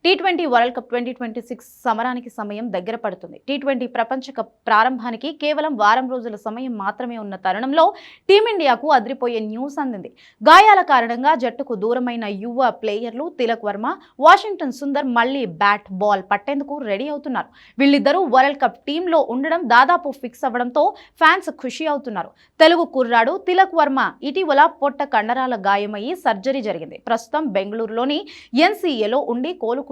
T20 world cup 2026 సమరానికి సమయం దగ్గర పడుతుంది. టీ20 ప్రపంచ కప్ ప్రారంభానికి కేవలం వారం రోజుల సమయం మాత్రమే ఉన్న తరుణంలో టీమిండియాకు అదిరిపోయే న్యూస్ అందింది. గాయాల కారణంగా జట్టుకు దూరమైన యువ ప్లేయర్లు తిలక్ వర్మ, వాషింగ్టన్ సుందర్ మళ్లీ బ్యాట్ బాల్ పట్టేందుకు రెడీ అవుతున్నారు. వీళ్ళిద్దరూ వరల్డ్ కప్ టీంలో ఉండడం దాదాపు ఫిక్స్ అవ్వడంతో ఫ్యాన్స్ ఖుషి అవుతున్నారు. తెలుగు కుర్రాడు తిలక్ వర్మ ఇటీవల పొట్ట కండరాల గాయమయ్యి సర్జరీ జరిగింది. ప్రస్తుతం బెంగళూరులోని ఎన్సీఏలో ఉండి కోలుకుంటున్నాడు.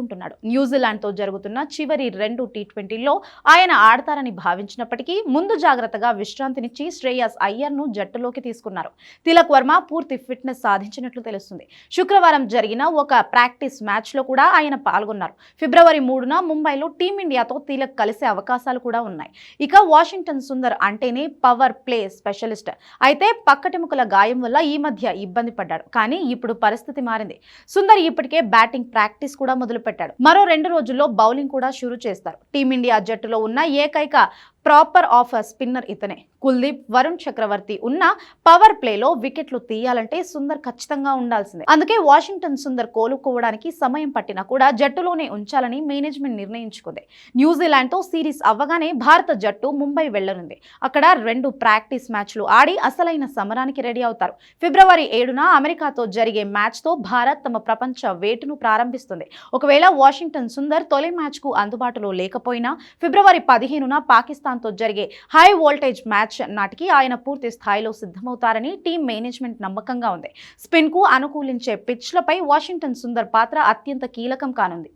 న్యూజిలాండ్తో జరుగుతున్న చివరి 2 టీ20ల్లో ఆయన ఆడతారని భావించినప్పటికీ ముందు జాగ్రత్తగా విశ్రాంతినిచ్చి శ్రేయస్ అయ్యర్ను జట్టులోకి తీసుకున్నారు. తిలక్ వర్మ పూర్తి ఫిట్నెస్ సాధించినట్లు తెలుస్తుంది. శుక్రవారం జరిగిన ఒక ప్రాక్టీస్ మ్యాచ్లో కూడా ఆయన పాల్గొన్నారు. ఫిబ్రవరి 3న ముంబైలో టీమిండియాతో తిలక్ కలిసే అవకాశాలు కూడా ఉన్నాయి. ఇక వాషింగ్టన్ సుందర్ అంటేనే పవర్ ప్లే స్పెషలిస్ట్. అయితే పక్కటెముకల గాయం వల్ల ఈ మధ్య ఇబ్బంది పడ్డాడు. కానీ ఇప్పుడు పరిస్థితి మారింది. సుందర్ ఇప్పటికే బ్యాటింగ్ ప్రాక్టీస్ కూడా మొదలుపెట్టాడు. మరో 2 రోజుల్లో బౌలింగ్ కూడా షురూ చేస్తారు. టీమిండియా జట్టులో ఉన్న ఏకైక ప్రాపర్ ఆఫ్ స్పిన్నర్ ఇతనే. కుల్దీప్, వరుణ్ చక్రవర్తి ఉన్న పవర్ ప్లేలో వికెట్లు తీయాలంటే సుందర్ ఖచ్చితంగా ఉండాల్సిందే. అందుకే వాషింగ్టన్ సుందర్ కోలుకోవడానికి సమయం పట్టినా కూడా జట్టులోనే ఉంచాలని మేనేజ్మెంట్ నిర్ణయించుకుంది. న్యూజిలాండ్తో సిరీస్ అవ్వగానే భారత జట్టు ముంబై వెళ్లనుంది. అక్కడ 2 ప్రాక్టీస్ మ్యాచ్లు ఆడి అసలైన సమరానికి రెడీ అవుతారు. ఫిబ్రవరి 7న అమెరికాతో జరిగే మ్యాచ్తో భారత్ తమ ప్రపంచ వేటును ప్రారంభిస్తుంది. ఒకవేళ వాషింగ్టన్ సుందర్ తొలి మ్యాచ్కు అందుబాటులో లేకపోయినా ఫిబ్రవరి 15న పాకిస్తాన్తో జరిగే హై వోల్టేజ్ మ్యాచ్ నాటికి ఆయన పూర్తి స్థాయిలో సిద్ధమవుతారని టీం మేనేజ్మెంట్ నమ్మకంగా ఉంది. స్పిన్కు అనుకూలించే పిచ్లపై వాషింగ్టన్ సుందర్ పాత్ర అత్యంత కీలకం కానుంది.